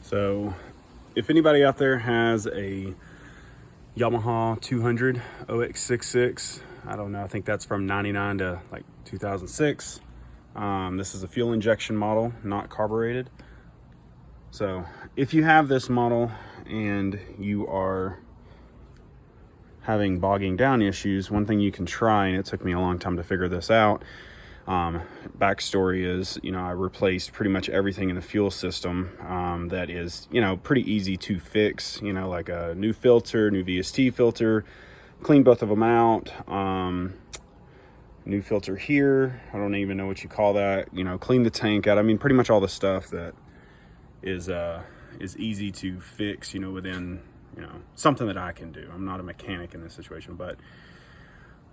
So if anybody out there has a Yamaha 200 ox66, I don't know, I think that's from 99 to like 2006. This is a fuel injection model, not carbureted. So if you have this model and you are having bogging down issues, one thing you can try, and it took me a long time to figure this out, backstory is, I replaced pretty much everything in the fuel system that is, pretty easy to fix, like a new filter, new VST filter, clean both of them out, new filter here, I don't even know what you call that, clean the tank out. I mean, pretty much all the stuff that is easy to fix, within, something that I can do. I'm not a mechanic in this situation, but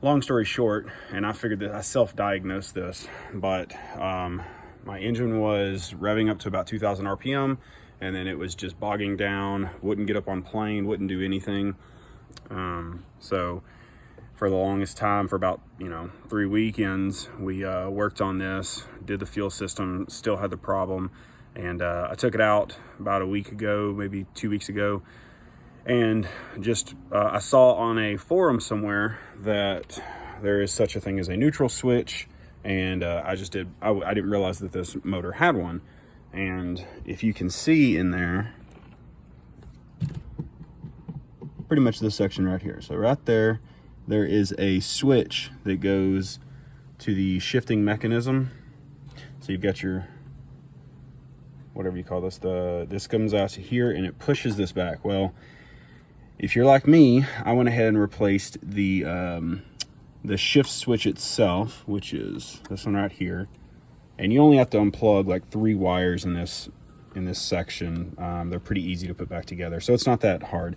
long story short, and I figured that I self-diagnosed this, but my engine was revving up to about 2,000 RPM, and then it was just bogging down, wouldn't get up on plane, wouldn't do anything. So for the longest time, for about 3 weekends, we worked on this, did the fuel system, still had the problem, and I took it out about a week ago, maybe 2 weeks ago. And just I saw on a forum somewhere that there is such a thing as a neutral switch, and I didn't realize that this motor had one. And if you can see in there, pretty much this section right here, so right there is a switch that goes to the shifting mechanism. So you've got your, whatever you call this, this comes out to here and it pushes this back. Well, if you're like me, I went ahead and replaced the shift switch itself, which is this one right here. And you only have to unplug like 3 wires in this section. They're pretty easy to put back together, so it's not that hard.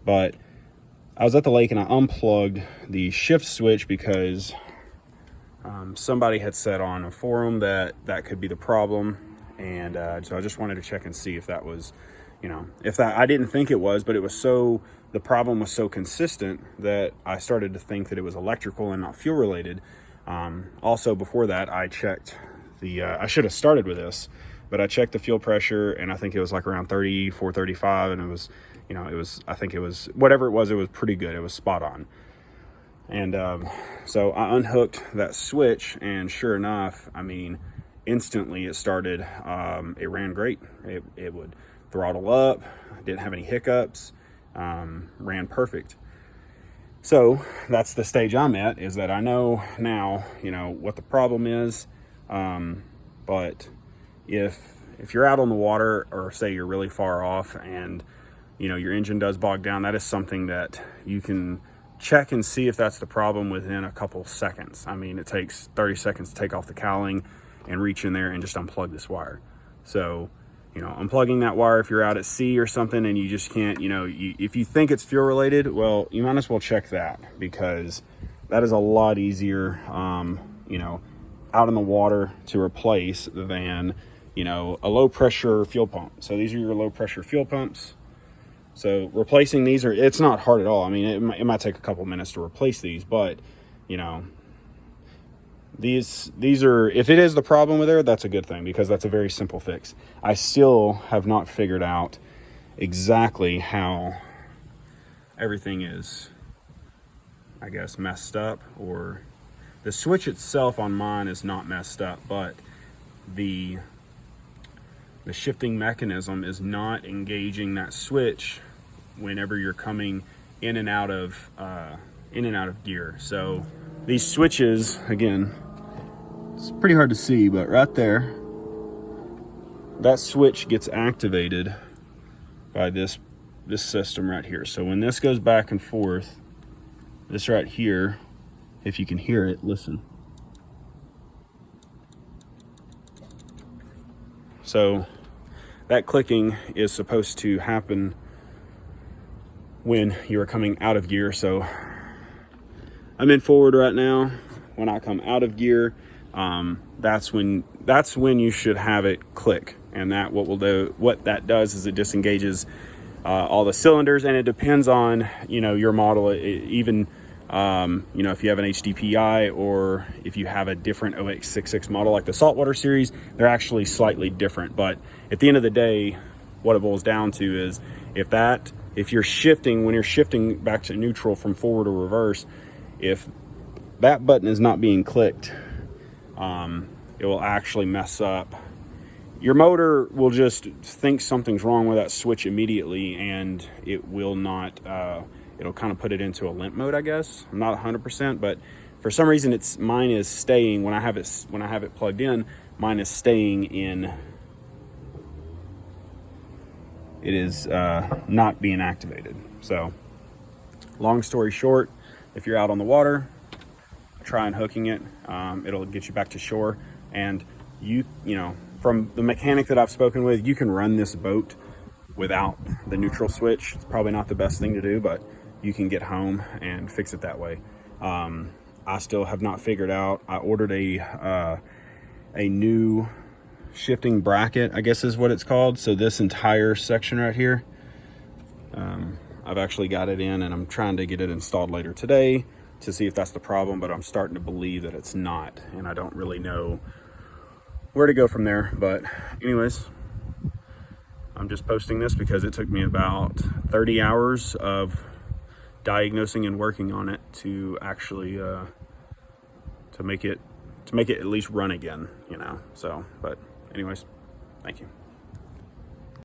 But I was at the lake and I unplugged the shift switch because somebody had said on a forum that could be the problem. And so I just wanted to check and see if that was, I didn't think it was, but the problem was so consistent that I started to think that it was electrical and not fuel related. Also before that, I checked I should have started with this, but I checked the fuel pressure and I think it was like around 34, 35. And it was, I think it was, whatever it was pretty good. It was spot on. And so I unhooked that switch, and sure enough, instantly it started. It ran great. It would throttle up, didn't have any hiccups, ran perfect. So that's the stage I'm at, is that I know now, what the problem is. But if you're out on the water, or say you're really far off and, your engine does bog down, that is something that you can check and see if that's the problem within a couple seconds. It takes 30 seconds to take off the cowling and reach in there and just unplug this wire. So, unplugging that wire, if you're out at sea or something and you just can't, if you think it's fuel related, well, you might as well check that, because that is a lot easier, out in the water to replace than, a low pressure fuel pump. So these are your low pressure fuel pumps. So replacing these it's not hard at all. It might take a couple minutes to replace these, but, these are, if it is the problem with there, that's a good thing, because that's a very simple fix. I still have not figured out exactly how everything is, I guess, messed up. Or the switch itself on mine is not messed up, but the shifting mechanism is not engaging that switch whenever you're coming in and out of gear. So these switches, again, it's pretty hard to see, but right there, that switch gets activated by this system right here. So when this goes back and forth, this right here, if you can hear it, listen. So that clicking is supposed to happen when you are coming out of gear. So I'm in forward right now. When I come out of gear, that's when you should have it click. And that what that does is it disengages all the cylinders, and it depends on your model. Even if you have an HDPI, or if you have a different ox66 model like the saltwater series, they're actually slightly different. But at the end of the day, what it boils down to is if you're shifting, when you're shifting back to neutral from forward or reverse, if that button is not being clicked, it will actually mess up. Your motor will just think something's wrong with that switch immediately, and it will not, it'll kind of put it into a limp mode, I guess. I'm not 100%, but for some reason mine is staying, when I have it plugged in, mine is staying in, it is not being activated. So long story short, if you're out on the water, try unhooking it. It'll get you back to shore, and you know, from the mechanic that I've spoken with, you can run this boat without the neutral switch. It's probably not the best thing to do, but you can get home and fix it that way. I still have not figured out. I ordered a new shifting bracket, I guess is what it's called. So this entire section right here, I've actually got it in, and I'm trying to get it installed later today to see if that's the problem, but I'm starting to believe that it's not, and I don't really know where to go from there. But anyways, I'm just posting this because it took me about 30 hours of diagnosing and working on it to actually to make it at least run again, you know. So, but anyways, thank you.